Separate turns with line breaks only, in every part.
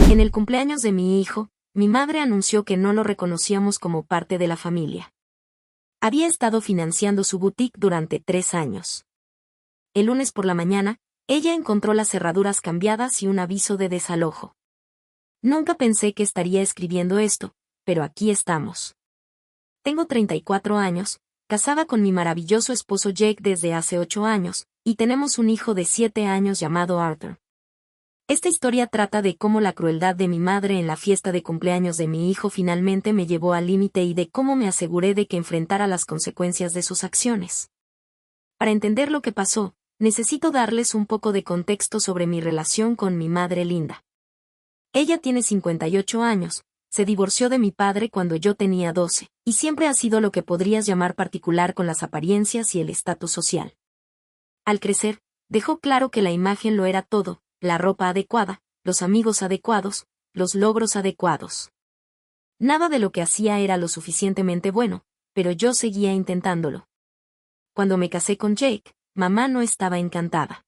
En el cumpleaños de mi hijo, mi madre anunció que no lo reconocíamos como parte de la familia. Había estado financiando su boutique durante 3 años. El lunes por la mañana, ella encontró las cerraduras cambiadas y un aviso de desalojo. Nunca pensé que estaría escribiendo esto, pero aquí estamos. Tengo 34 años, casada con mi maravilloso esposo Jake desde hace 8 años, y tenemos un hijo de 7 años llamado Arthur. Esta historia trata de cómo la crueldad de mi madre en la fiesta de cumpleaños de mi hijo finalmente me llevó al límite y de cómo me aseguré de que enfrentara las consecuencias de sus acciones. Para entender lo que pasó, necesito darles un poco de contexto sobre mi relación con mi madre Linda. Ella tiene 58 años, se divorció de mi padre cuando yo tenía 12, y siempre ha sido lo que podrías llamar particular con las apariencias y el estatus social. Al crecer, dejó claro que la imagen lo era todo, la ropa adecuada, los amigos adecuados, los logros adecuados. Nada de lo que hacía era lo suficientemente bueno, pero yo seguía intentándolo. Cuando me casé con Jake, mamá no estaba encantada.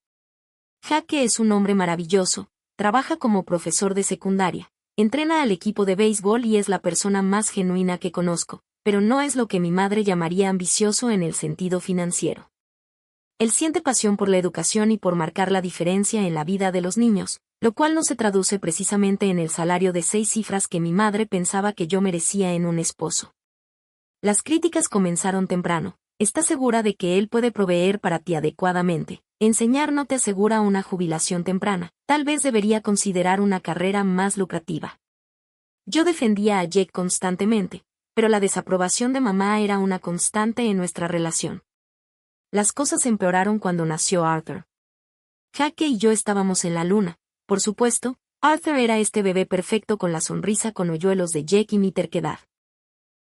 Jake es un hombre maravilloso, trabaja como profesor de secundaria, entrena al equipo de béisbol y es la persona más genuina que conozco, pero no es lo que mi madre llamaría ambicioso en el sentido financiero. Él siente pasión por la educación y por marcar la diferencia en la vida de los niños, lo cual no se traduce precisamente en el salario de 6 cifras que mi madre pensaba que yo merecía en un esposo. Las críticas comenzaron temprano. ¿Estás segura de que él puede proveer para ti adecuadamente? Enseñar no te asegura una jubilación temprana. Tal vez debería considerar una carrera más lucrativa. Yo defendía a Jake constantemente, pero la desaprobación de mamá era una constante en nuestra relación. Las cosas empeoraron cuando nació Arthur. Jake y yo estábamos en la luna. Por supuesto, Arthur era este bebé perfecto con la sonrisa con hoyuelos de Jake y mi terquedad.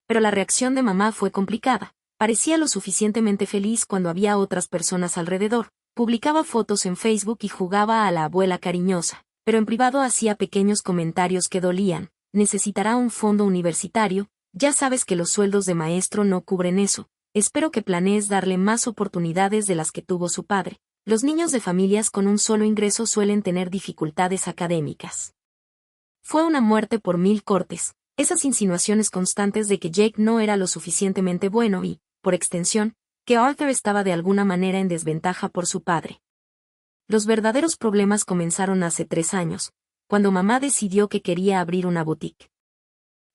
Pero la reacción de mamá fue complicada. Parecía lo suficientemente feliz cuando había otras personas alrededor, publicaba fotos en Facebook y jugaba a la abuela cariñosa, pero en privado hacía pequeños comentarios que dolían. Necesitará un fondo universitario, ya sabes que los sueldos de maestro no cubren eso. Espero que planees darle más oportunidades de las que tuvo su padre. Los niños de familias con un solo ingreso suelen tener dificultades académicas. Fue una muerte por 1000 cortes, esas insinuaciones constantes de que Jake no era lo suficientemente bueno y, por extensión, que Arthur estaba de alguna manera en desventaja por su padre. Los verdaderos problemas comenzaron hace 3 años, cuando mamá decidió que quería abrir una boutique.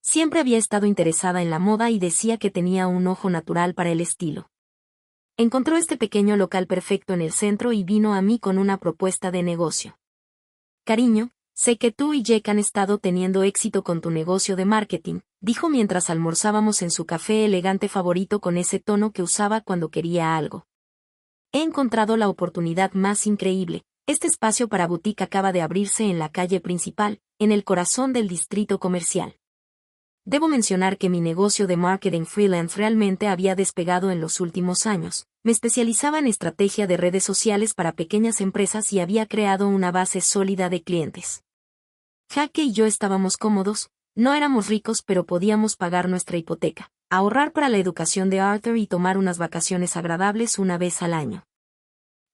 Siempre había estado interesada en la moda y decía que tenía un ojo natural para el estilo. Encontró este pequeño local perfecto en el centro y vino a mí con una propuesta de negocio. Cariño, sé que tú y Jake han estado teniendo éxito con tu negocio de marketing, dijo mientras almorzábamos en su café elegante favorito con ese tono que usaba cuando quería algo. He encontrado la oportunidad más increíble. Este espacio para boutique acaba de abrirse en la calle principal, en el corazón del distrito comercial. Debo mencionar que mi negocio de marketing freelance realmente había despegado en los últimos años. Me especializaba en estrategia de redes sociales para pequeñas empresas y había creado una base sólida de clientes. Jake y yo estábamos cómodos, no éramos ricos pero podíamos pagar nuestra hipoteca, ahorrar para la educación de Arthur y tomar unas vacaciones agradables una vez al año.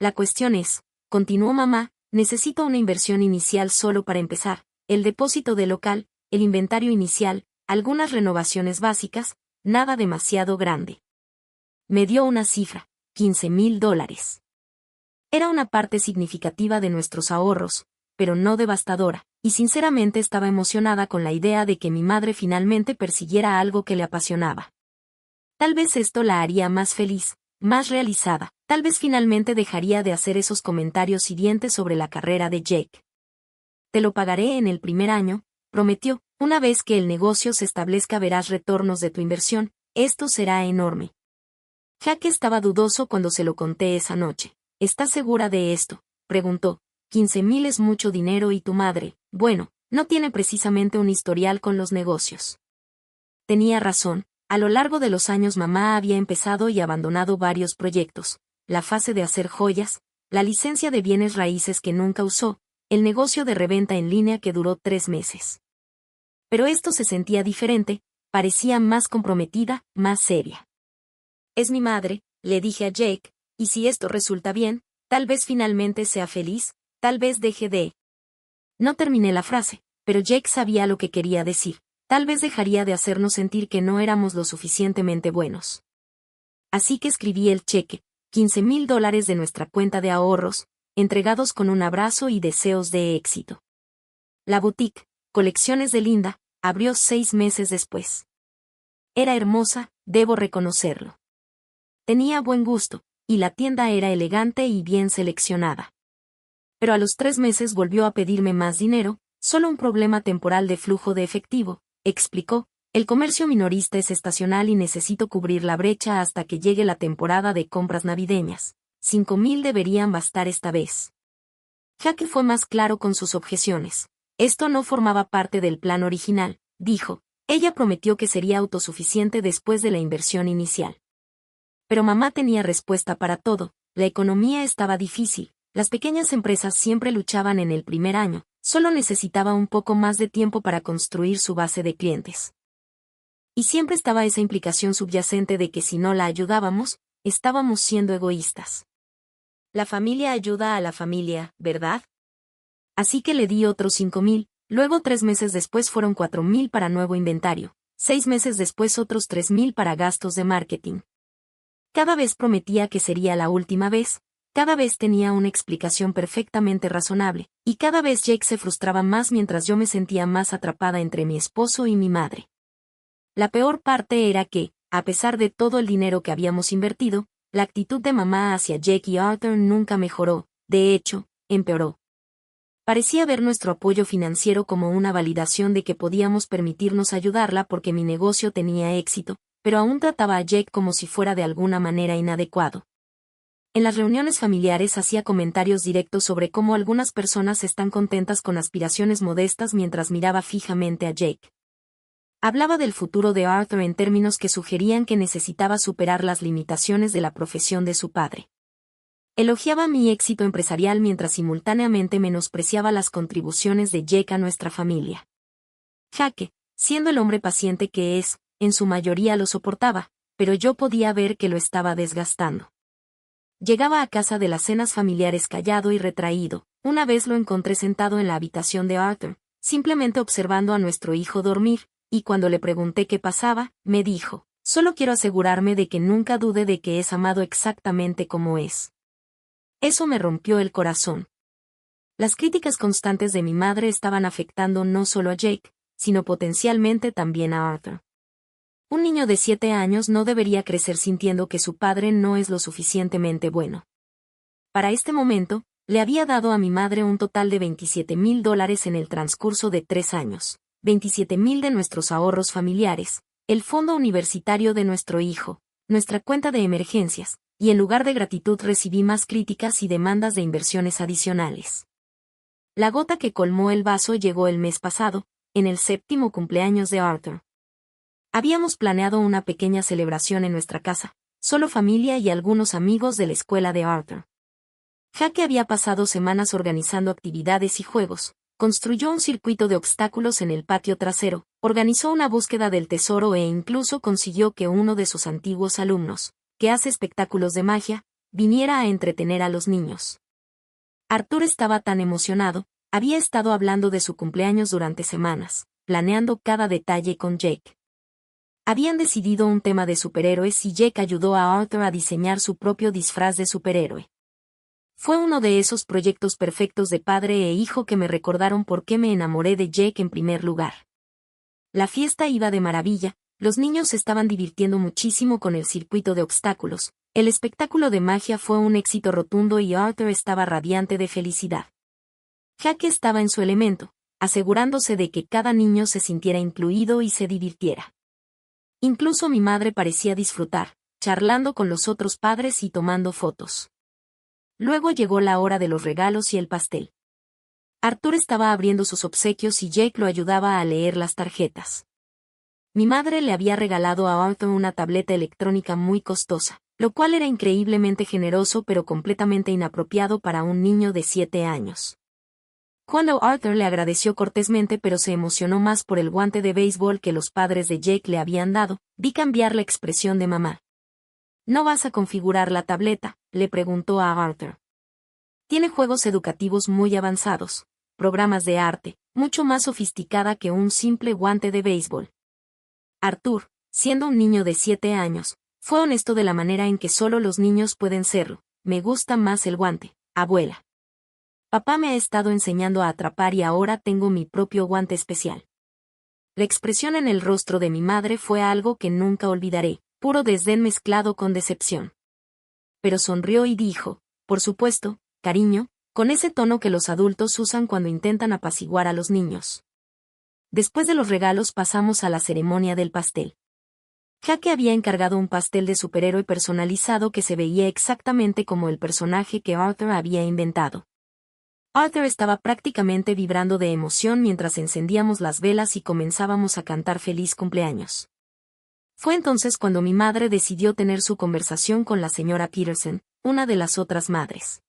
La cuestión es, continuó mamá, necesito una inversión inicial solo para empezar, el depósito del local, el inventario inicial, algunas renovaciones básicas, nada demasiado grande. Me dio una cifra, $15,000. Era una parte significativa de nuestros ahorros, pero no devastadora, y sinceramente estaba emocionada con la idea de que mi madre finalmente persiguiera algo que le apasionaba. Tal vez esto la haría más feliz, más realizada, tal vez finalmente dejaría de hacer esos comentarios hirientes sobre la carrera de Jake. Te lo pagaré en el primer año, prometió. Una vez que el negocio se establezca verás retornos de tu inversión, esto será enorme. Jake estaba dudoso cuando se lo conté esa noche. ¿Estás segura de esto?, preguntó. 15,000 es mucho dinero y tu madre, bueno, no tiene precisamente un historial con los negocios. Tenía razón, a lo largo de los años mamá había empezado y abandonado varios proyectos, la fase de hacer joyas, la licencia de bienes raíces que nunca usó, el negocio de reventa en línea que duró 3 meses. Pero esto se sentía diferente, parecía más comprometida, más seria. Es mi madre, le dije a Jake, y si esto resulta bien, tal vez finalmente sea feliz, tal vez deje de... No terminé la frase, pero Jake sabía lo que quería decir. Tal vez dejaría de hacernos sentir que no éramos lo suficientemente buenos. Así que escribí el cheque, $15,000 de nuestra cuenta de ahorros, entregados con un abrazo y deseos de éxito. La boutique, Colecciones de Linda, abrió 6 meses después. Era hermosa, debo reconocerlo. Tenía buen gusto, y la tienda era elegante y bien seleccionada. Pero a los 3 meses volvió a pedirme más dinero, solo un problema temporal de flujo de efectivo, explicó. El comercio minorista es estacional y necesito cubrir la brecha hasta que llegue la temporada de compras navideñas. 5,000 deberían bastar esta vez. Jake fue más claro con sus objeciones. Esto no formaba parte del plan original, dijo. Ella prometió que sería autosuficiente después de la inversión inicial. Pero mamá tenía respuesta para todo. La economía estaba difícil, las pequeñas empresas siempre luchaban en el primer año, solo necesitaba un poco más de tiempo para construir su base de clientes. Y siempre estaba esa implicación subyacente de que si no la ayudábamos, estábamos siendo egoístas. La familia ayuda a la familia, ¿verdad? Así que le di otros 5,000, luego 3 meses después fueron 4,000 para nuevo inventario, 6 meses después otros 3,000 para gastos de marketing. Cada vez prometía que sería la última vez, cada vez tenía una explicación perfectamente razonable, y cada vez Jake se frustraba más mientras yo me sentía más atrapada entre mi esposo y mi madre. La peor parte era que, a pesar de todo el dinero que habíamos invertido, la actitud de mamá hacia Jake y Arthur nunca mejoró, de hecho, empeoró. Parecía ver nuestro apoyo financiero como una validación de que podíamos permitirnos ayudarla porque mi negocio tenía éxito, pero aún trataba a Jake como si fuera de alguna manera inadecuado. En las reuniones familiares hacía comentarios directos sobre cómo algunas personas están contentas con aspiraciones modestas mientras miraba fijamente a Jake. Hablaba del futuro de Arthur en términos que sugerían que necesitaba superar las limitaciones de la profesión de su padre. Elogiaba mi éxito empresarial mientras simultáneamente menospreciaba las contribuciones de Jake a nuestra familia. Jake, siendo el hombre paciente que es, en su mayoría lo soportaba, pero yo podía ver que lo estaba desgastando. Llegaba a casa de las cenas familiares callado y retraído. Una vez lo encontré sentado en la habitación de Arthur, simplemente observando a nuestro hijo dormir, y cuando le pregunté qué pasaba, me dijo, solo quiero asegurarme de que nunca dude de que es amado exactamente como es. Eso me rompió el corazón. Las críticas constantes de mi madre estaban afectando no solo a Jake, sino potencialmente también a Arthur. Un niño de 7 años no debería crecer sintiendo que su padre no es lo suficientemente bueno. Para este momento, le había dado a mi madre un total de $27,000 en el transcurso de 3 años, 27,000 de nuestros ahorros familiares, el fondo universitario de nuestro hijo, nuestra cuenta de emergencias, y en lugar de gratitud recibí más críticas y demandas de inversiones adicionales. La gota que colmó el vaso llegó el mes pasado, en el 7º cumpleaños de Arthur. Habíamos planeado una pequeña celebración en nuestra casa, solo familia y algunos amigos de la escuela de Arthur. Jake había pasado semanas organizando actividades y juegos, construyó un circuito de obstáculos en el patio trasero, organizó una búsqueda del tesoro e incluso consiguió que uno de sus antiguos alumnos, que hace espectáculos de magia, viniera a entretener a los niños. Arthur estaba tan emocionado, había estado hablando de su cumpleaños durante semanas, planeando cada detalle con Jake. Habían decidido un tema de superhéroes y Jake ayudó a Arthur a diseñar su propio disfraz de superhéroe. Fue uno de esos proyectos perfectos de padre e hijo que me recordaron por qué me enamoré de Jake en primer lugar. La fiesta iba de maravilla, los niños se estaban divirtiendo muchísimo con el circuito de obstáculos, el espectáculo de magia fue un éxito rotundo y Arthur estaba radiante de felicidad. Jake estaba en su elemento, asegurándose de que cada niño se sintiera incluido y se divirtiera. Incluso mi madre parecía disfrutar, charlando con los otros padres y tomando fotos. Luego llegó la hora de los regalos y el pastel. Arthur estaba abriendo sus obsequios y Jake lo ayudaba a leer las tarjetas. Mi madre le había regalado a Arthur una tableta electrónica muy costosa, lo cual era increíblemente generoso pero completamente inapropiado para un niño de 7 años. Cuando Arthur le agradeció cortésmente pero se emocionó más por el guante de béisbol que los padres de Jake le habían dado, vi cambiar la expresión de mamá. ¿No vas a configurar la tableta?, le preguntó a Arthur. Tiene juegos educativos muy avanzados. programas de arte, mucho más sofisticada que un simple guante de béisbol. Arthur, siendo un niño de 7 años, fue honesto de la manera en que solo los niños pueden serlo. Me gusta más el guante, abuela. Papá me ha estado enseñando a atrapar y ahora tengo mi propio guante especial. La expresión en el rostro de mi madre fue algo que nunca olvidaré, puro desdén mezclado con decepción. Pero sonrió y dijo, por supuesto, cariño, con ese tono que los adultos usan cuando intentan apaciguar a los niños. Después de los regalos pasamos a la ceremonia del pastel. Jake había encargado un pastel de superhéroe personalizado que se veía exactamente como el personaje que Arthur había inventado. Arthur estaba prácticamente vibrando de emoción mientras encendíamos las velas y comenzábamos a cantar feliz cumpleaños. Fue entonces cuando mi madre decidió tener su conversación con la señora Peterson, una de las otras madres.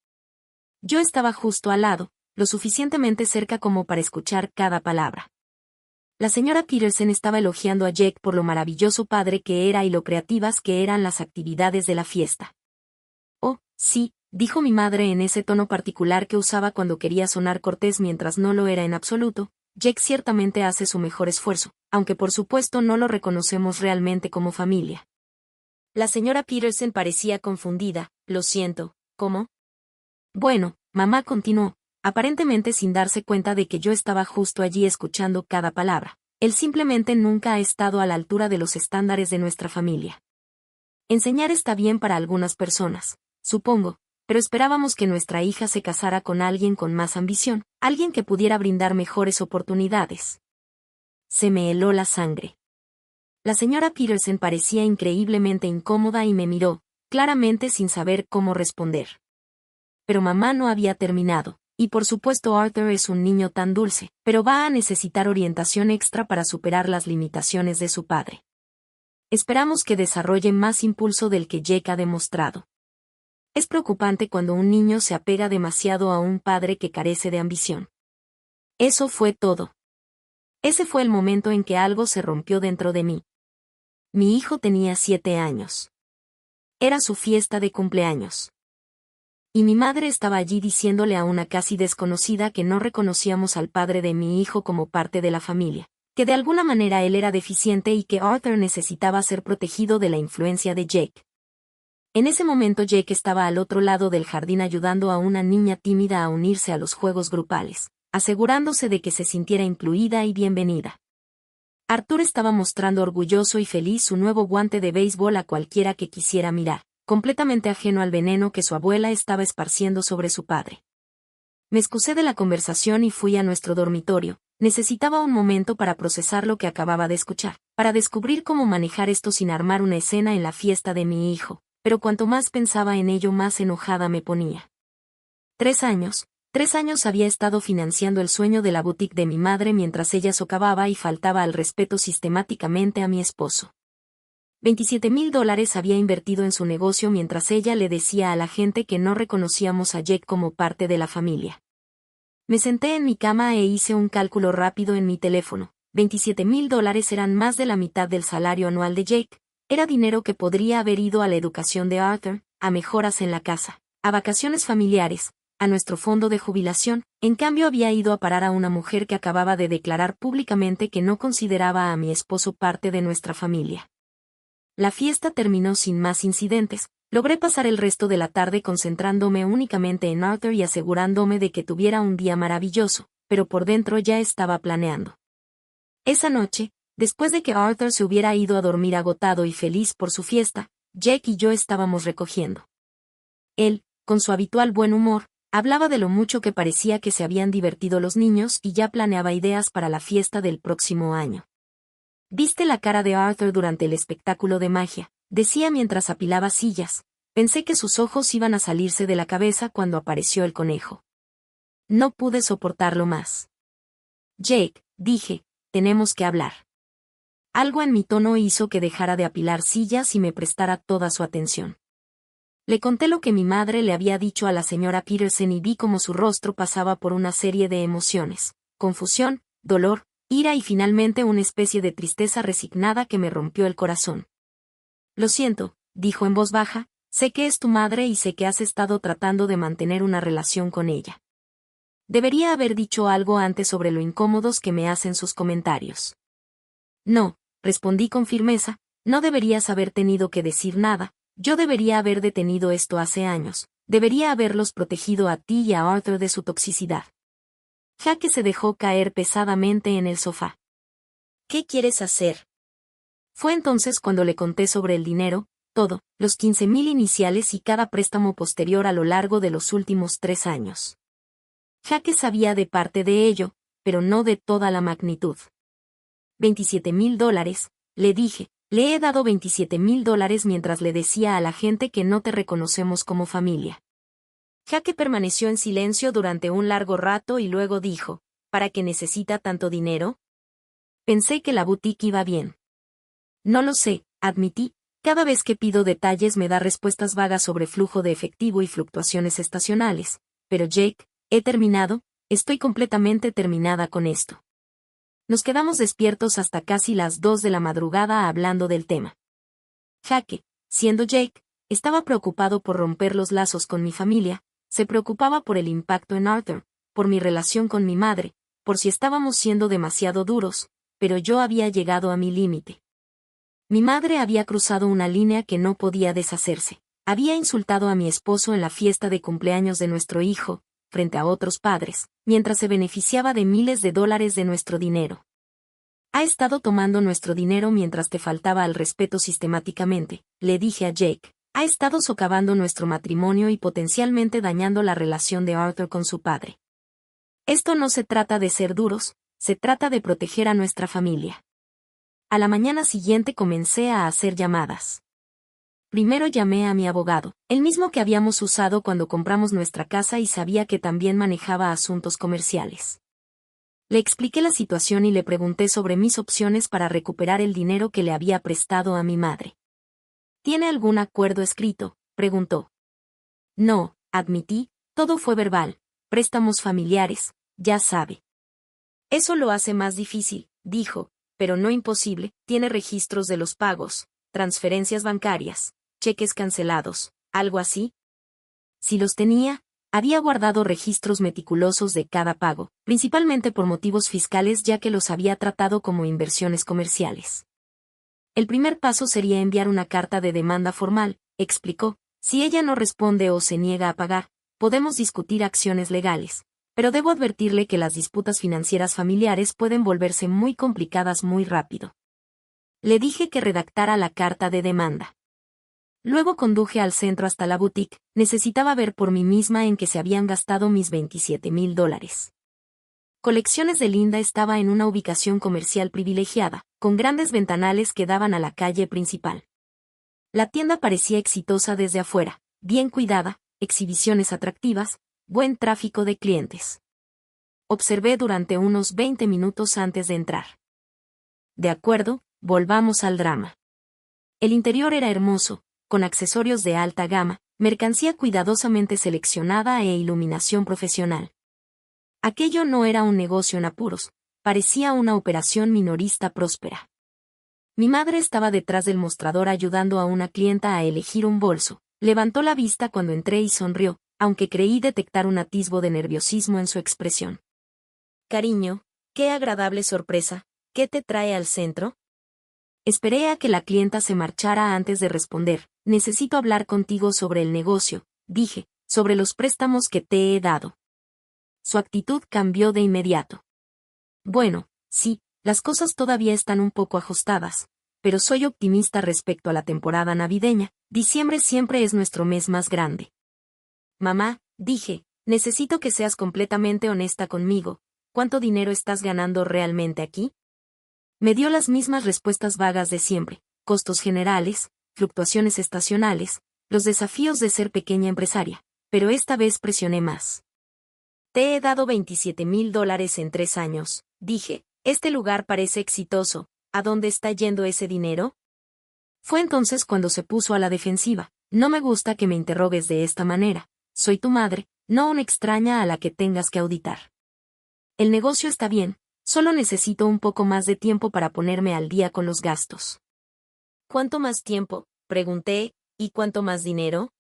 Yo estaba justo al lado, lo suficientemente cerca como para escuchar cada palabra. La señora Peterson estaba elogiando a Jake por lo maravilloso padre que era y lo creativas que eran las actividades de la fiesta. Oh, sí, dijo mi madre en ese tono particular que usaba cuando quería sonar cortés mientras no lo era en absoluto. Jake ciertamente hace su mejor esfuerzo, aunque por supuesto no lo reconocemos realmente como familia. La señora Peterson parecía confundida. Lo siento, ¿cómo? Bueno, mamá continuó, aparentemente sin darse cuenta de que yo estaba justo allí escuchando cada palabra. Él simplemente nunca ha estado a la altura de los estándares de nuestra familia. Enseñar está bien para algunas personas, supongo, pero esperábamos que nuestra hija se casara con alguien con más ambición, alguien que pudiera brindar mejores oportunidades. Se me heló la sangre. La señora Peterson parecía increíblemente incómoda y me miró, claramente sin saber cómo responder. Pero mamá no había terminado, y por supuesto Arthur es un niño tan dulce, pero va a necesitar orientación extra para superar las limitaciones de su padre. Esperamos que desarrolle más impulso del que Jake ha demostrado. Es preocupante cuando un niño se apega demasiado a un padre que carece de ambición. Eso fue todo. Ese fue el momento en que algo se rompió dentro de mí. Mi hijo tenía 7 años. Era su fiesta de cumpleaños. Y mi madre estaba allí diciéndole a una casi desconocida que no reconocíamos al padre de mi hijo como parte de la familia, que de alguna manera él era deficiente y que Arthur necesitaba ser protegido de la influencia de Jake. En ese momento Jake estaba al otro lado del jardín ayudando a una niña tímida a unirse a los juegos grupales, asegurándose de que se sintiera incluida y bienvenida. Arthur estaba mostrando orgulloso y feliz su nuevo guante de béisbol a cualquiera que quisiera mirar, completamente ajeno al veneno que su abuela estaba esparciendo sobre su padre. Me excusé de la conversación y fui a nuestro dormitorio. Necesitaba un momento para procesar lo que acababa de escuchar, para descubrir cómo manejar esto sin armar una escena en la fiesta de mi hijo, pero cuanto más pensaba en ello más enojada me ponía. 3 años. 3 años había estado financiando el sueño de la boutique de mi madre mientras ella socavaba y faltaba al respeto sistemáticamente a mi esposo. $27,000 había invertido en su negocio mientras ella le decía a la gente que no reconocíamos a Jake como parte de la familia. Me senté en mi cama e hice un cálculo rápido en mi teléfono. $27,000 eran más de la mitad del salario anual de Jake. Era dinero que podría haber ido a la educación de Arthur, a mejoras en la casa, a vacaciones familiares, a nuestro fondo de jubilación. En cambio había ido a parar a una mujer que acababa de declarar públicamente que no consideraba a mi esposo parte de nuestra familia. La fiesta terminó sin más incidentes. Logré pasar el resto de la tarde concentrándome únicamente en Arthur y asegurándome de que tuviera un día maravilloso, pero por dentro ya estaba planeando. Esa noche, después de que Arthur se hubiera ido a dormir agotado y feliz por su fiesta, Jake y yo estábamos recogiendo. Él, con su habitual buen humor, hablaba de lo mucho que parecía que se habían divertido los niños y ya planeaba ideas para la fiesta del próximo año. «¿Viste la cara de Arthur durante el espectáculo de magia?», decía mientras apilaba sillas. Pensé que sus ojos iban a salirse de la cabeza cuando apareció el conejo. No pude soportarlo más. «Jake», dije, «tenemos que hablar». Algo en mi tono hizo que dejara de apilar sillas y me prestara toda su atención. Le conté lo que mi madre le había dicho a la señora Peterson y vi cómo su rostro pasaba por una serie de emociones: confusión, dolor, ira y finalmente una especie de tristeza resignada que me rompió el corazón. «Lo siento», dijo en voz baja, «sé que es tu madre y sé que has estado tratando de mantener una relación con ella. Debería haber dicho algo antes sobre lo incómodos que me hacen sus comentarios. No, respondí con firmeza, no deberías haber tenido que decir nada, yo debería haber detenido esto hace años, debería haberlos protegido a ti y a Arthur de su toxicidad. Jake se dejó caer pesadamente en el sofá. ¿Qué quieres hacer? Fue entonces cuando le conté sobre el dinero, todo, los 15,000 iniciales y cada préstamo posterior a lo largo de los últimos 3 años. Jake sabía de parte de ello, pero no de toda la magnitud. $27,000, le dije, le he dado $27,000 mientras le decía a la gente que no te reconocemos como familia. Jake permaneció en silencio durante un largo rato y luego dijo, ¿para qué necesita tanto dinero? Pensé que la boutique iba bien. No lo sé, admití, cada vez que pido detalles me da respuestas vagas sobre flujo de efectivo y fluctuaciones estacionales, pero Jake, he terminado, estoy completamente terminada con esto. Nos quedamos despiertos hasta casi las 2 de la madrugada hablando del tema. Jake, siendo Jake, estaba preocupado por romper los lazos con mi familia, se preocupaba por el impacto en Arthur, por mi relación con mi madre, por si estábamos siendo demasiado duros, pero yo había llegado a mi límite. Mi madre había cruzado una línea que no podía deshacerse. Había insultado a mi esposo en la fiesta de cumpleaños de nuestro hijo, frente a otros padres, mientras se beneficiaba de miles de dólares de nuestro dinero. Ha estado tomando nuestro dinero mientras te faltaba al respeto sistemáticamente, le dije a Jake. Ha estado socavando nuestro matrimonio y potencialmente dañando la relación de Arthur con su padre. Esto no se trata de ser duros, se trata de proteger a nuestra familia. A la mañana siguiente comencé a hacer llamadas. Primero llamé a mi abogado, el mismo que habíamos usado cuando compramos nuestra casa y sabía que también manejaba asuntos comerciales. Le expliqué la situación y le pregunté sobre mis opciones para recuperar el dinero que le había prestado a mi madre. ¿Tiene algún acuerdo escrito?, preguntó. No, admití, todo fue verbal, préstamos familiares, ya sabe. Eso lo hace más difícil, dijo, pero no imposible, tiene registros de los pagos, transferencias bancarias, cheques cancelados, algo así. Si los tenía, había guardado registros meticulosos de cada pago, principalmente por motivos fiscales ya que los había tratado como inversiones comerciales. El primer paso sería enviar una carta de demanda formal, explicó, si ella no responde o se niega a pagar, podemos discutir acciones legales. Pero debo advertirle que las disputas financieras familiares pueden volverse muy complicadas muy rápido. Le dije que redactara la carta de demanda. Luego conduje al centro hasta la boutique, necesitaba ver por mí misma en que se habían gastado mis $27,000. Colecciones de Linda estaba en una ubicación comercial privilegiada, con grandes ventanales que daban a la calle principal. La tienda parecía exitosa desde afuera, bien cuidada, exhibiciones atractivas, buen tráfico de clientes. Observé durante unos 20 minutos antes de entrar. De acuerdo, volvamos al drama. El interior era hermoso, con accesorios de alta gama, mercancía cuidadosamente seleccionada e iluminación profesional. Aquello no era un negocio en apuros, parecía una operación minorista próspera. Mi madre estaba detrás del mostrador ayudando a una clienta a elegir un bolso, levantó la vista cuando entré y sonrió, aunque creí detectar un atisbo de nerviosismo en su expresión. Cariño, qué agradable sorpresa, ¿qué te trae al centro? Esperé a que la clienta se marchara antes de responder, necesito hablar contigo sobre el negocio, dije, sobre los préstamos que te he dado. Su actitud cambió de inmediato. Bueno, sí, las cosas todavía están un poco ajustadas, pero soy optimista respecto a la temporada navideña, diciembre siempre es nuestro mes más grande. Mamá, dije, necesito que seas completamente honesta conmigo, ¿cuánto dinero estás ganando realmente aquí? Me dio las mismas respuestas vagas de siempre, costos generales, fluctuaciones estacionales, los desafíos de ser pequeña empresaria, pero esta vez presioné más. Te he dado $27,000 en 3 años, dije, este lugar parece exitoso, ¿a dónde está yendo ese dinero? Fue entonces cuando se puso a la defensiva, no me gusta que me interrogues de esta manera. Soy tu madre, no una extraña a la que tengas que auditar. El negocio está bien, solo necesito un poco más de tiempo para ponerme al día con los gastos. ¿Cuánto más tiempo?, pregunté, ¿y cuánto más dinero?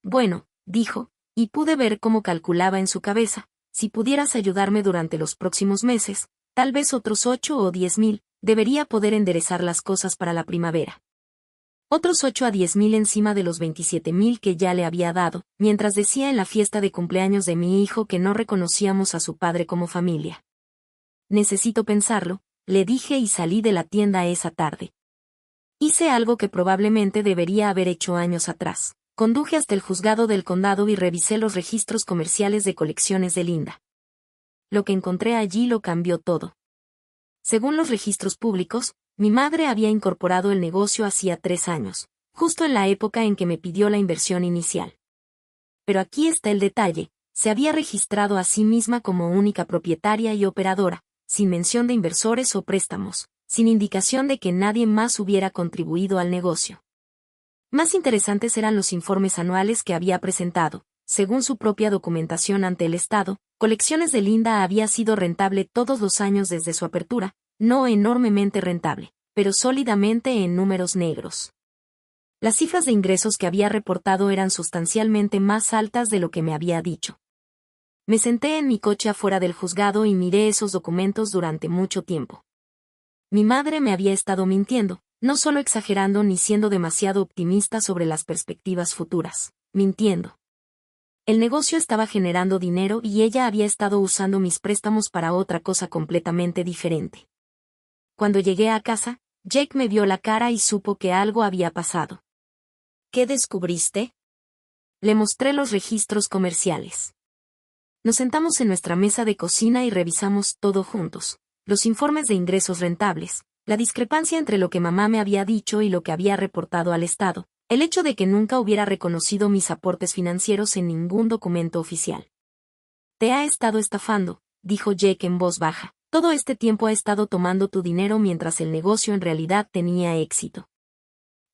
Bueno, dijo, y pude ver cómo calculaba en su cabeza, si pudieras ayudarme durante los próximos meses, tal vez otros 8 o 10,000, debería poder enderezar las cosas para la primavera. Otros 8 a 10,000 encima de los 27,000 que ya le había dado, mientras decía en la fiesta de cumpleaños de mi hijo que no reconocíamos a su padre como familia. Necesito pensarlo, le dije y salí de la tienda esa tarde. Hice algo que probablemente debería haber hecho años atrás. Conduje hasta el juzgado del condado y revisé los registros comerciales de colecciones de Linda. Lo que encontré allí lo cambió todo. Según los registros públicos, mi madre había incorporado el negocio hacía 3 años, justo en la época en que me pidió la inversión inicial. Pero aquí está el detalle, se había registrado a sí misma como única propietaria y operadora, sin mención de inversores o préstamos, sin indicación de que nadie más hubiera contribuido al negocio. Más interesantes eran los informes anuales que había presentado. Según su propia documentación ante el Estado, Colecciones de Linda había sido rentable todos los años desde su apertura, no enormemente rentable, pero sólidamente en números negros. Las cifras de ingresos que había reportado eran sustancialmente más altas de lo que me había dicho. Me senté en mi coche afuera del juzgado y miré esos documentos durante mucho tiempo. Mi madre me había estado mintiendo, no solo exagerando ni siendo demasiado optimista sobre las perspectivas futuras, mintiendo. El negocio estaba generando dinero y ella había estado usando mis préstamos para otra cosa completamente diferente. Cuando llegué a casa, Jake me vio la cara y supo que algo había pasado. ¿Qué descubriste? Le mostré los registros comerciales. Nos sentamos en nuestra mesa de cocina y revisamos todo juntos. Los informes de ingresos rentables, la discrepancia entre lo que mamá me había dicho y lo que había reportado al Estado, el hecho de que nunca hubiera reconocido mis aportes financieros en ningún documento oficial. Te ha estado estafando, dijo Jake en voz baja. Todo este tiempo ha estado tomando tu dinero mientras el negocio en realidad tenía éxito.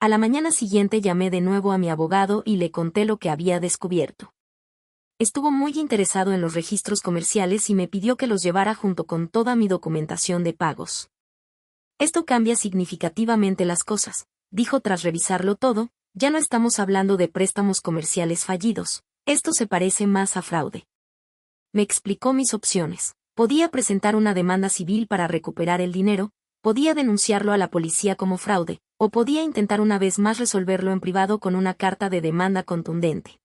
A la mañana siguiente llamé de nuevo a mi abogado y le conté lo que había descubierto. Estuvo muy interesado en los registros comerciales y me pidió que los llevara junto con toda mi documentación de pagos. Esto cambia significativamente las cosas, dijo tras revisarlo todo, ya no estamos hablando de préstamos comerciales fallidos, esto se parece más a fraude. Me explicó mis opciones. Podía presentar una demanda civil para recuperar el dinero, podía denunciarlo a la policía como fraude, o podía intentar una vez más resolverlo en privado con una carta de demanda contundente.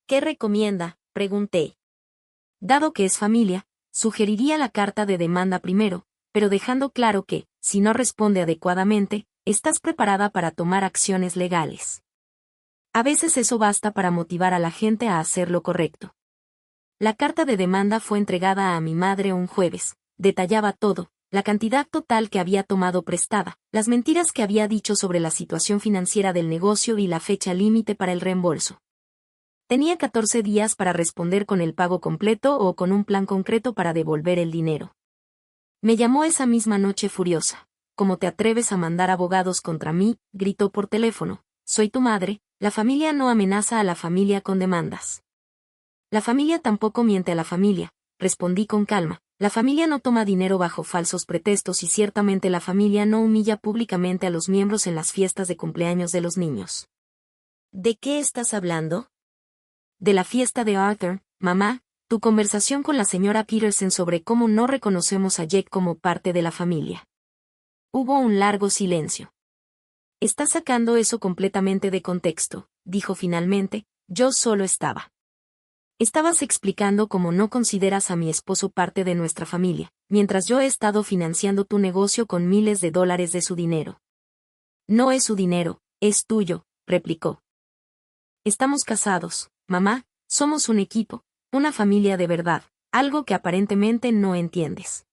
¿Qué recomienda?, pregunté. Dado que es familia, sugeriría la carta de demanda primero, pero dejando claro que, si no responde adecuadamente, estás preparada para tomar acciones legales. A veces eso basta para motivar a la gente a hacer lo correcto. La carta de demanda fue entregada a mi madre un jueves, detallaba todo, la cantidad total que había tomado prestada, las mentiras que había dicho sobre la situación financiera del negocio y la fecha límite para el reembolso. Tenía 14 días para responder con el pago completo o con un plan concreto para devolver el dinero. Me llamó esa misma noche furiosa. ¿Cómo te atreves a mandar abogados contra mí?, gritó por teléfono. Soy tu madre, la familia no amenaza a la familia con demandas. La familia tampoco miente a la familia, respondí con calma. La familia no toma dinero bajo falsos pretextos y ciertamente la familia no humilla públicamente a los miembros en las fiestas de cumpleaños de los niños. ¿De qué estás hablando? De la fiesta de Arthur, mamá, tu conversación con la señora Peterson sobre cómo no reconocemos a Jake como parte de la familia. Hubo un largo silencio. Estás sacando eso completamente de contexto, dijo finalmente, yo solo estaba. Estabas explicando cómo no consideras a mi esposo parte de nuestra familia, mientras yo he estado financiando tu negocio con miles de dólares de su dinero. No es su dinero, es tuyo, replicó. Estamos casados, mamá, somos un equipo, una familia de verdad, algo que aparentemente no entiendes.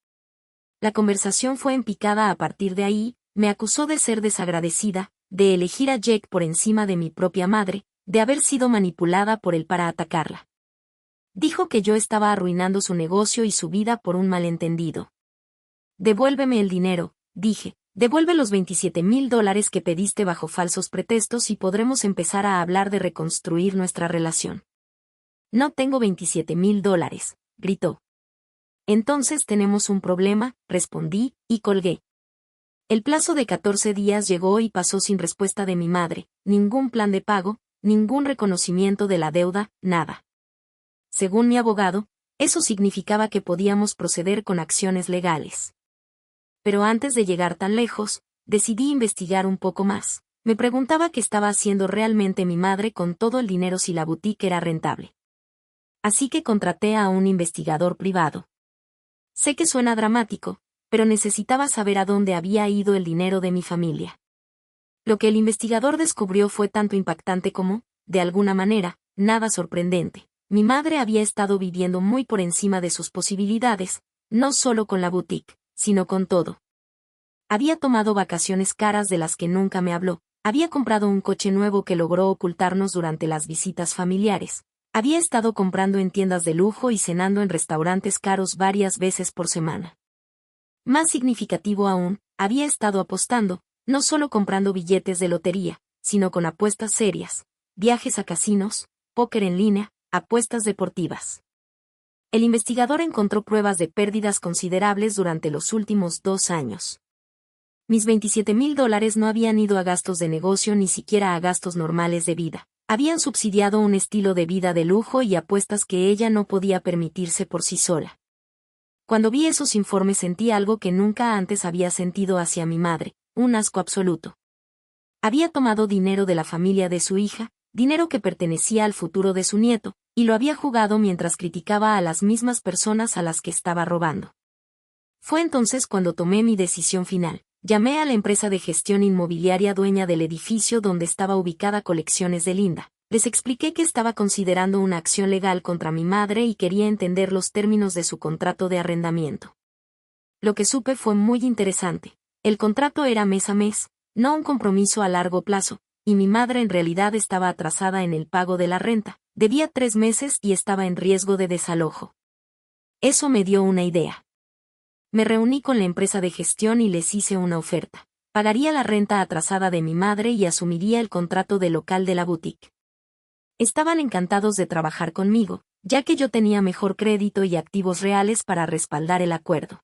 La conversación fue en picada a partir de ahí, me acusó de ser desagradecida, de elegir a Jake por encima de mi propia madre, de haber sido manipulada por él para atacarla. Dijo que yo estaba arruinando su negocio y su vida por un malentendido. Devuélveme el dinero, dije, devuelve los $27,000 que pediste bajo falsos pretextos y podremos empezar a hablar de reconstruir nuestra relación. No tengo $27,000, gritó. Entonces tenemos un problema, respondí, y colgué. El plazo de 14 días llegó y pasó sin respuesta de mi madre, ningún plan de pago, ningún reconocimiento de la deuda, nada. Según mi abogado, Eso significaba que podíamos proceder con acciones legales. Pero antes de llegar tan lejos, decidí investigar un poco más. Me preguntaba qué estaba haciendo realmente mi madre con todo el dinero si la boutique era rentable. Así que contraté a un investigador privado. Sé que suena dramático, pero necesitaba saber a dónde había ido el dinero de mi familia. Lo que el investigador descubrió fue tanto impactante como, de alguna manera, nada sorprendente. Mi madre había estado viviendo muy por encima de sus posibilidades, no solo con la boutique, sino con todo. Había tomado vacaciones caras de las que nunca me habló, había comprado un coche nuevo que logró ocultarnos durante las visitas familiares, había estado comprando en tiendas de lujo y cenando en restaurantes caros varias veces por semana. Más significativo aún, había estado apostando, no solo comprando billetes de lotería, sino con apuestas serias, viajes a casinos, póker en línea, apuestas deportivas. El investigador encontró pruebas de pérdidas considerables durante los últimos 2 años. Mis $27,000 no habían ido a gastos de negocio ni siquiera a gastos normales de vida. Habían subsidiado un estilo de vida de lujo y apuestas que ella no podía permitirse por sí sola. Cuando vi esos informes sentí algo que nunca antes había sentido hacia mi madre, un asco absoluto. Había tomado dinero de la familia de su hija, dinero que pertenecía al futuro de su nieto, y lo había jugado mientras criticaba a las mismas personas a las que estaba robando. Fue entonces cuando tomé mi decisión final. Llamé a la empresa de gestión inmobiliaria dueña del edificio donde estaba ubicada Colecciones de Linda. Les expliqué que estaba considerando una acción legal contra mi madre y quería entender los términos de su contrato de arrendamiento. Lo que supe fue muy interesante. El contrato era mes a mes, no un compromiso a largo plazo, y mi madre en realidad estaba atrasada en el pago de la renta, debía 3 meses y estaba en riesgo de desalojo. Eso me dio una idea. Me reuní con la empresa de gestión y les hice una oferta. Pagaría la renta atrasada de mi madre y asumiría el contrato de local de la boutique. Estaban encantados de trabajar conmigo, ya que yo tenía mejor crédito y activos reales para respaldar el acuerdo.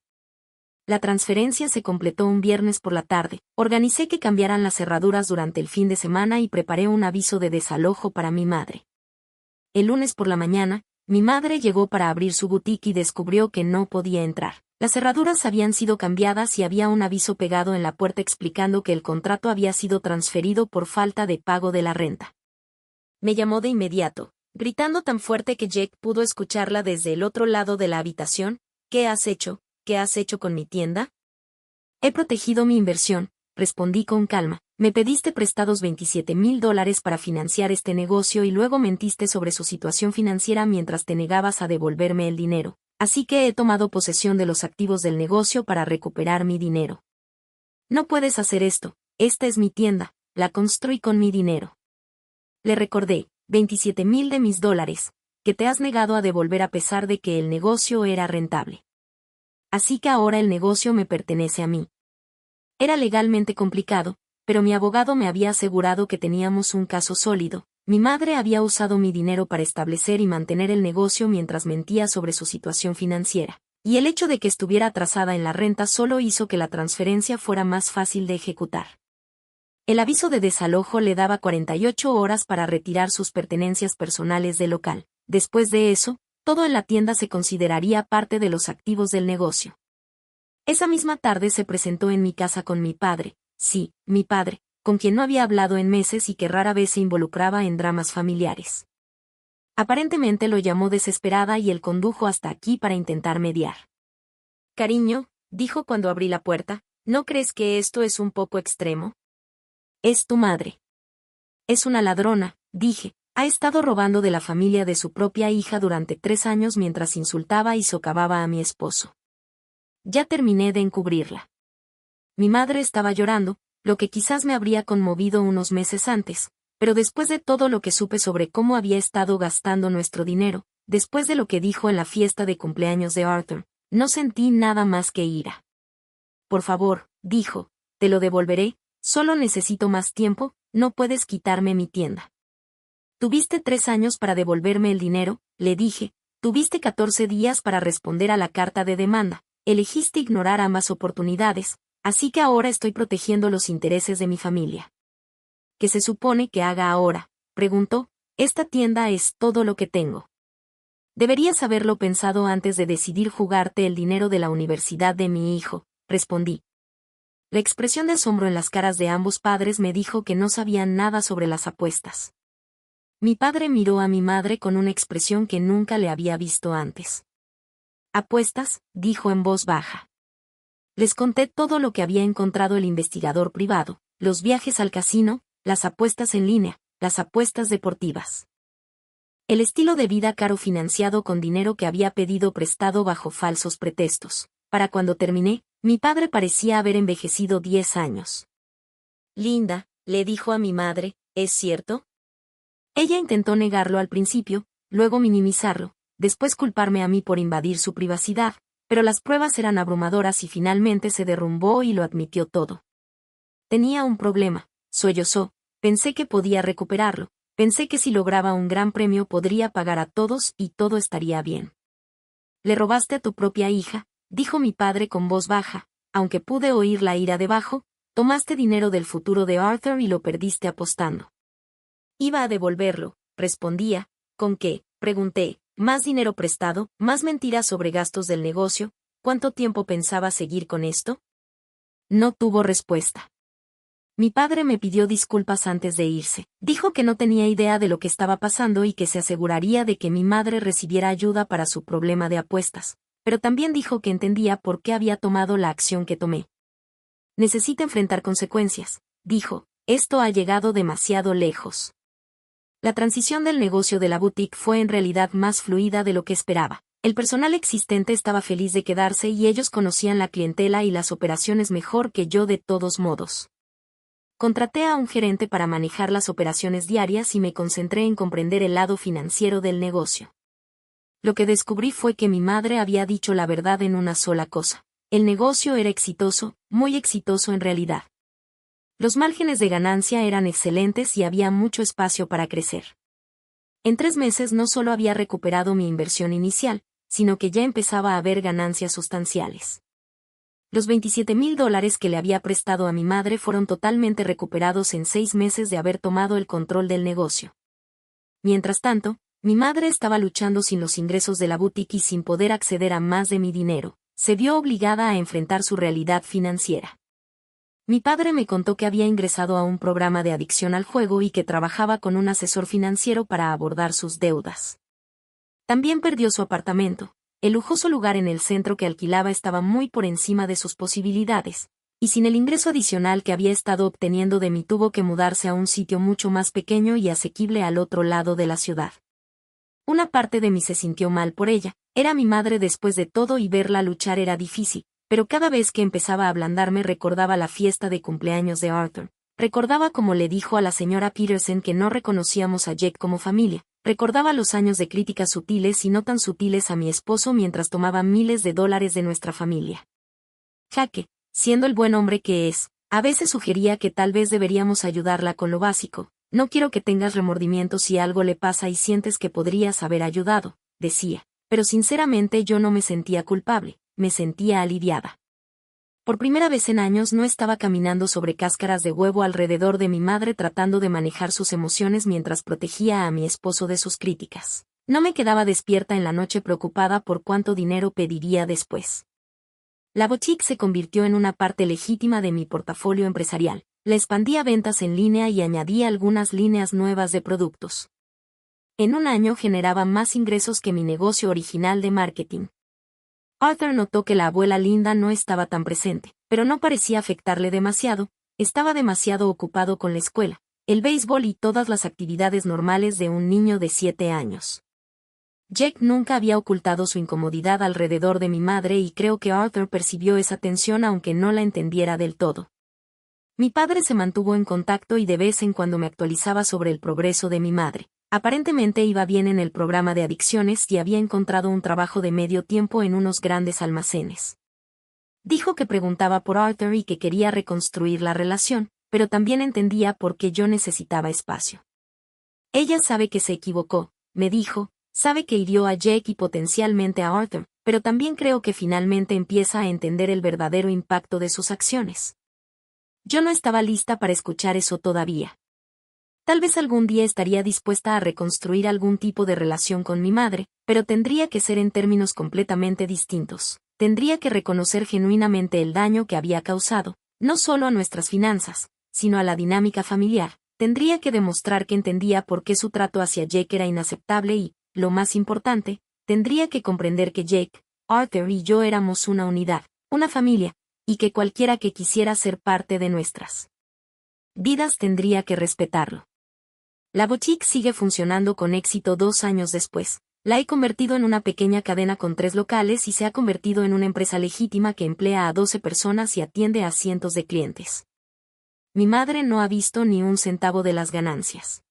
La transferencia se completó un viernes por la tarde, organicé que cambiaran las cerraduras durante el fin de semana y preparé un aviso de desalojo para mi madre. El lunes por la mañana, mi madre llegó para abrir su boutique y descubrió que no podía entrar. Las cerraduras habían sido cambiadas y había un aviso pegado en la puerta explicando que el contrato había sido transferido por falta de pago de la renta. Me llamó de inmediato, gritando tan fuerte que Jake pudo escucharla desde el otro lado de la habitación. ¿Qué has hecho? ¿Qué has hecho con mi tienda? He protegido mi inversión, respondí con calma. Me pediste prestados $27,000 para financiar este negocio y luego mentiste sobre su situación financiera mientras te negabas a devolverme el dinero. Así que he tomado posesión de los activos del negocio para recuperar mi dinero. No puedes hacer esto, esta es mi tienda, la construí con mi dinero. Le recordé, 27,000 de mis dólares, que te has negado a devolver a pesar de que el negocio era rentable. Así que ahora el negocio me pertenece a mí. Era legalmente complicado, pero mi abogado me había asegurado que teníamos un caso sólido. Mi madre había usado mi dinero para establecer y mantener el negocio mientras mentía sobre su situación financiera, y el hecho de que estuviera atrasada en la renta solo hizo que la transferencia fuera más fácil de ejecutar. El aviso de desalojo le daba 48 horas para retirar sus pertenencias personales del local. Después de eso, todo en la tienda se consideraría parte de los activos del negocio. Esa misma tarde se presentó en mi casa con mi padre, sí, mi padre, con quien no había hablado en meses y que rara vez se involucraba en dramas familiares. Aparentemente lo llamó desesperada y él condujo hasta aquí para intentar mediar. Cariño, dijo cuando abrí la puerta, ¿no crees que esto es un poco extremo? Es tu madre. Es una ladrona, dije, ha estado robando de la familia de su propia hija durante 3 años mientras insultaba y socavaba a mi esposo. Ya terminé de encubrirla. Mi madre estaba llorando, lo que quizás me habría conmovido unos meses antes, pero después de todo lo que supe sobre cómo había estado gastando nuestro dinero, después de lo que dijo en la fiesta de cumpleaños de Arthur, no sentí nada más que ira. Por favor, dijo, te lo devolveré, solo necesito más tiempo, no puedes quitarme mi tienda. Tuviste 3 años para devolverme el dinero, le dije, tuviste 14 días para responder a la carta de demanda, elegiste ignorar ambas oportunidades, así que ahora estoy protegiendo los intereses de mi familia. ¿Qué se supone que haga ahora? Preguntó, esta tienda es todo lo que tengo. Deberías haberlo pensado antes de decidir jugarte el dinero de la universidad de mi hijo, respondí. La expresión de asombro en las caras de ambos padres me dijo que no sabían nada sobre las apuestas. Mi padre miró a mi madre con una expresión que nunca le había visto antes. «¿Apuestas?», dijo en voz baja. Les conté todo lo que había encontrado el investigador privado, los viajes al casino, las apuestas en línea, las apuestas deportivas. El estilo de vida caro financiado con dinero que había pedido prestado bajo falsos pretextos. Para cuando terminé, mi padre parecía haber envejecido 10 años. «Linda», le dijo a mi madre, «¿es cierto?». Ella intentó negarlo al principio, luego minimizarlo, después culparme a mí por invadir su privacidad, pero las pruebas eran abrumadoras y finalmente se derrumbó y lo admitió todo. Tenía un problema, sollozó, pensé que podía recuperarlo, pensé que si lograba un gran premio podría pagar a todos y todo estaría bien. «Le robaste a tu propia hija», dijo mi padre con voz baja, aunque pude oír la ira debajo, «tomaste dinero del futuro de Arthur y lo perdiste apostando». «Iba a devolverlo», respondía. «¿Con qué?», pregunté. «¿Más dinero prestado? ¿Más mentiras sobre gastos del negocio? ¿Cuánto tiempo pensaba seguir con esto?». No tuvo respuesta. Mi padre me pidió disculpas antes de irse. Dijo que no tenía idea de lo que estaba pasando y que se aseguraría de que mi madre recibiera ayuda para su problema de apuestas, pero también dijo que entendía por qué había tomado la acción que tomé. «Necesita enfrentar consecuencias», dijo, «esto ha llegado demasiado lejos». La transición del negocio de la boutique fue en realidad más fluida de lo que esperaba. El personal existente estaba feliz de quedarse y ellos conocían la clientela y las operaciones mejor que yo de todos modos. Contraté a un gerente para manejar las operaciones diarias y me concentré en comprender el lado financiero del negocio. Lo que descubrí fue que mi madre había dicho la verdad en una sola cosa. El negocio era exitoso, muy exitoso en realidad. Los márgenes de ganancia eran excelentes y había mucho espacio para crecer. En 3 meses no solo había recuperado mi inversión inicial, sino que ya empezaba a haber ganancias sustanciales. Los $27,000 que le había prestado a mi madre fueron totalmente recuperados en 6 meses de haber tomado el control del negocio. Mientras tanto, mi madre estaba luchando sin los ingresos de la boutique y sin poder acceder a más de mi dinero. Se vio obligada a enfrentar su realidad financiera. Mi padre me contó que había ingresado a un programa de adicción al juego y que trabajaba con un asesor financiero para abordar sus deudas. También perdió su apartamento. El lujoso lugar en el centro que alquilaba estaba muy por encima de sus posibilidades, y sin el ingreso adicional que había estado obteniendo de mí tuvo que mudarse a un sitio mucho más pequeño y asequible al otro lado de la ciudad. Una parte de mí se sintió mal por ella, era mi madre después de todo y verla luchar era difícil, pero cada vez que empezaba a ablandarme recordaba la fiesta de cumpleaños de Arthur, recordaba como le dijo a la señora Peterson que no reconocíamos a Jake como familia, recordaba los años de críticas sutiles y no tan sutiles a mi esposo mientras tomaba miles de dólares de nuestra familia. Jake, siendo el buen hombre que es, a veces sugería que tal vez deberíamos ayudarla con lo básico. «No quiero que tengas remordimientos si algo le pasa y sientes que podrías haber ayudado», decía, pero sinceramente yo no me sentía culpable, me sentía aliviada. Por primera vez en años no estaba caminando sobre cáscaras de huevo alrededor de mi madre tratando de manejar sus emociones mientras protegía a mi esposo de sus críticas. No me quedaba despierta en la noche preocupada por cuánto dinero pediría después. La boutique se convirtió en una parte legítima de mi portafolio empresarial. Le expandía ventas en línea y añadía algunas líneas nuevas de productos. En un año generaba más ingresos que mi negocio original de marketing. Arthur notó que la abuela Linda no estaba tan presente, pero no parecía afectarle demasiado, estaba demasiado ocupado con la escuela, el béisbol y todas las actividades normales de un niño de 7 años. Jake nunca había ocultado su incomodidad alrededor de mi madre y creo que Arthur percibió esa tensión aunque no la entendiera del todo. Mi padre se mantuvo en contacto y de vez en cuando me actualizaba sobre el progreso de mi madre. Aparentemente iba bien en el programa de adicciones y había encontrado un trabajo de medio tiempo en unos grandes almacenes. Dijo que preguntaba por Arthur y que quería reconstruir la relación, pero también entendía por qué yo necesitaba espacio. «Ella sabe que se equivocó», me dijo, «sabe que hirió a Jake y potencialmente a Arthur, pero también creo que finalmente empieza a entender el verdadero impacto de sus acciones». Yo no estaba lista para escuchar eso todavía. Tal vez algún día estaría dispuesta a reconstruir algún tipo de relación con mi madre, pero tendría que ser en términos completamente distintos. Tendría que reconocer genuinamente el daño que había causado, no solo a nuestras finanzas, sino a la dinámica familiar. Tendría que demostrar que entendía por qué su trato hacia Jake era inaceptable y, lo más importante, tendría que comprender que Jake, Arthur y yo éramos una unidad, una familia, y que cualquiera que quisiera ser parte de nuestras vidas tendría que respetarlo. La boutique sigue funcionando con éxito 2 años después. La he convertido en una pequeña cadena con 3 locales y se ha convertido en una empresa legítima que emplea a 12 personas y atiende a cientos de clientes. Mi madre no ha visto ni un centavo de las ganancias.